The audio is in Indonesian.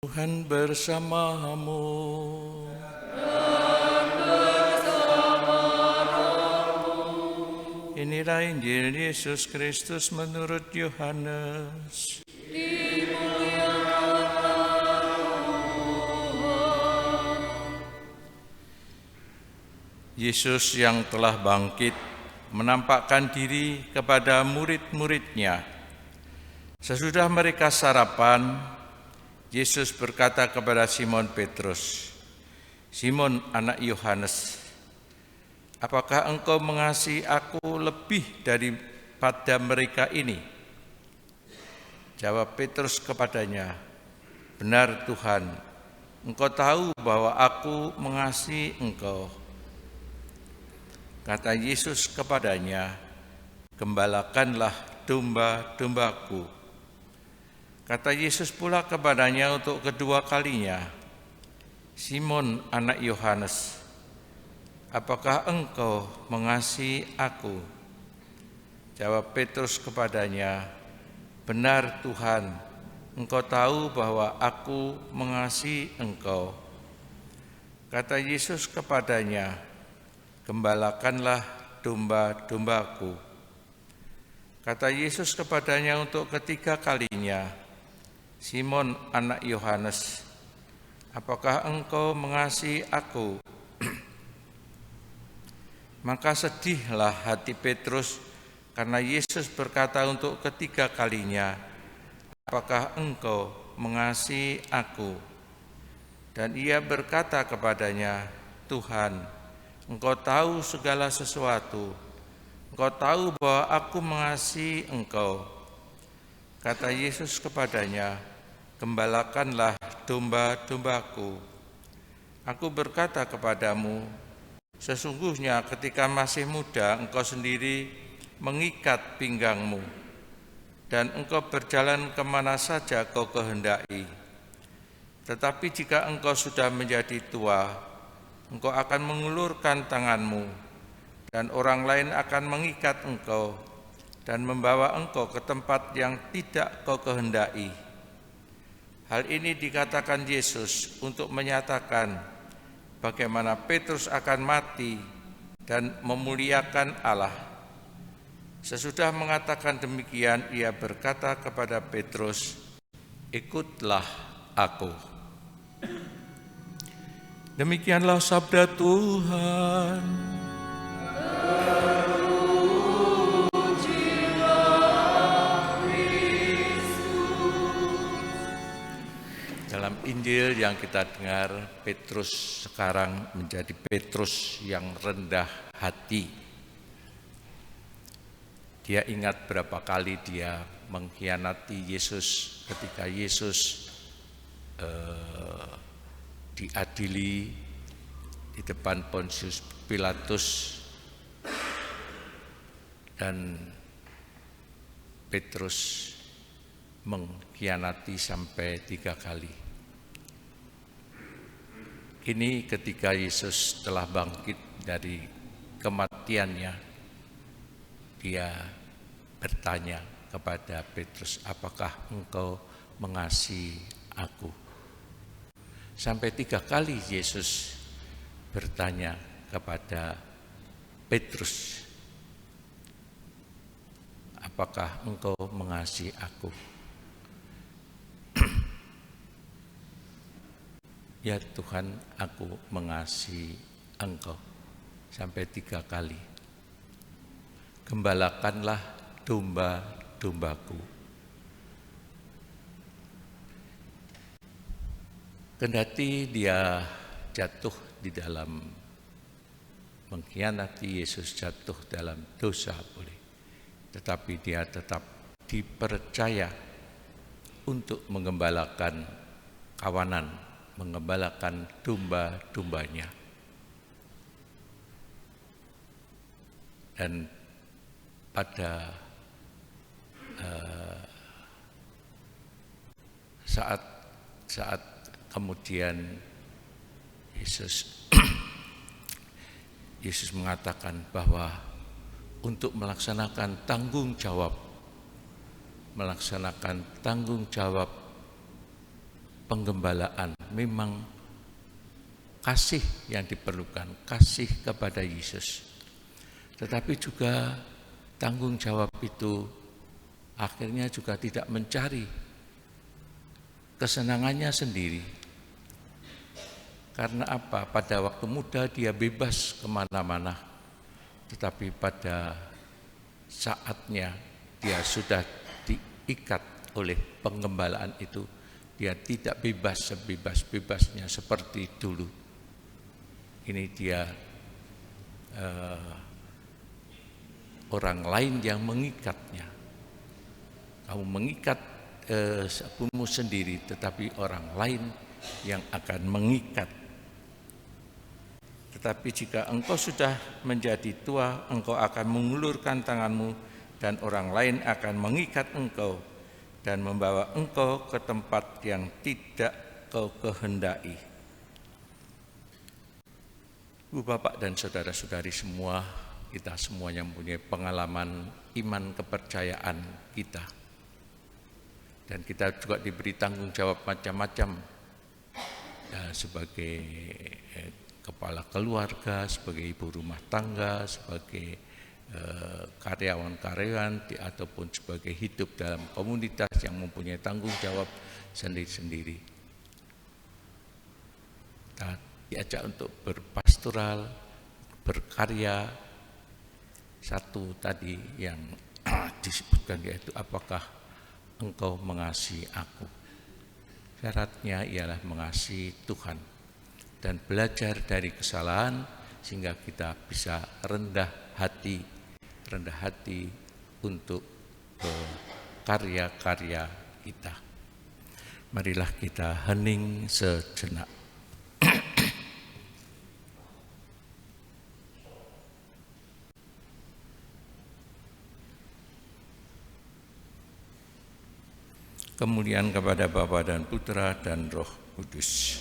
Tuhan bersamamu. Inilah Injil Yesus Kristus menurut Yohanes. Yesus yang telah bangkit menampakkan diri kepada murid-muridnya. Sesudah mereka sarapan, Yesus berkata kepada Simon Petrus, "Simon anak Yohanes, apakah engkau mengasihi aku lebih daripada mereka ini?" Jawab Petrus kepadanya, "Benar Tuhan, engkau tahu bahwa aku mengasihi engkau." Kata Yesus kepadanya, "Gembalakanlah domba-dombaku." Kata Yesus pula kepadanya untuk kedua kalinya, "Simon anak Yohanes, apakah engkau mengasihi aku?" Jawab Petrus kepadanya, "Benar Tuhan, engkau tahu bahwa aku mengasihi engkau." Kata Yesus kepadanya, "Gembalakanlah domba-dombaku." Kata Yesus kepadanya untuk ketiga kalinya, "Simon anak Yohanes, apakah engkau mengasihi aku?" Maka sedihlah hati Petrus karena Yesus berkata untuk ketiga kalinya, "Apakah engkau mengasihi aku?" Dan ia berkata kepadanya, "Tuhan, engkau tahu segala sesuatu. Engkau tahu bahwa aku mengasihi engkau." Kata Yesus kepadanya, "Gembalakanlah domba-dombaku. Aku berkata kepadamu, sesungguhnya ketika masih muda engkau sendiri mengikat pinggangmu, dan engkau berjalan kemana saja kau kehendaki. Tetapi jika engkau sudah menjadi tua, engkau akan mengulurkan tanganmu, dan orang lain akan mengikat engkau dan membawa engkau ke tempat yang tidak kau kehendaki." Hal ini dikatakan Yesus untuk menyatakan bagaimana Petrus akan mati dan memuliakan Allah. Sesudah mengatakan demikian, ia berkata kepada Petrus, "Ikutlah aku." Demikianlah sabda Tuhan. Dalam Injil yang kita dengar, Petrus sekarang menjadi Petrus yang rendah hati. Dia ingat berapa kali dia mengkhianati Yesus ketika Yesus diadili di depan Pontius Pilatus, dan Petrus mengkhianati sampai 3 kali. Ini ketika Yesus telah bangkit dari kematiannya, dia bertanya kepada Petrus, "Apakah engkau mengasihi aku?" Sampai 3 kali Yesus bertanya kepada Petrus, "Apakah engkau mengasihi aku?" "Ya Tuhan, aku mengasihi engkau," sampai 3 kali. "Gembalakanlah domba-dombaku." Kendati dia jatuh di dalam mengkhianati Yesus, jatuh dalam dosa tetapi dia tetap dipercaya untuk menggembalakan kawanan, menggembalakan domba-dombanya. Dan pada saat kemudian Yesus mengatakan bahwa untuk melaksanakan tanggung jawab penggembalaan memang kasih yang diperlukan, kasih kepada Yesus. Tetapi juga tanggung jawab itu akhirnya juga tidak mencari kesenangannya sendiri. Karena apa? Pada waktu muda dia bebas kemana-mana, tetapi pada saatnya dia sudah diikat oleh penggembalaan itu, dia tidak bebas sebebas-bebasnya seperti dulu. Ini dia orang lain yang mengikatnya. Kamu mengikat sapumu sendiri, tetapi orang lain yang akan mengikat. Tetapi jika engkau sudah menjadi tua, engkau akan mengulurkan tanganmu dan orang lain akan mengikat engkau dan membawa engkau ke tempat yang tidak kau kehendaki. Ibu bapak dan saudara-saudari semua, kita semuanya mempunyai pengalaman iman kepercayaan kita. Dan kita juga diberi tanggung jawab macam-macam sebagai kepala keluarga, sebagai ibu rumah tangga, sebagai karyawan-karyawan ataupun sebagai hidup dalam komunitas yang mempunyai tanggung jawab sendiri-sendiri. Kita diajak untuk berpastoral, berkarya. Satu tadi yang disebutkan yaitu apakah engkau mengasihi aku. Syaratnya ialah mengasihi Tuhan dan belajar dari kesalahan sehingga kita bisa rendah hati untuk karya-karya kita. Marilah kita hening sejenak. Kemuliaan kepada Bapa dan Putra dan Roh Kudus.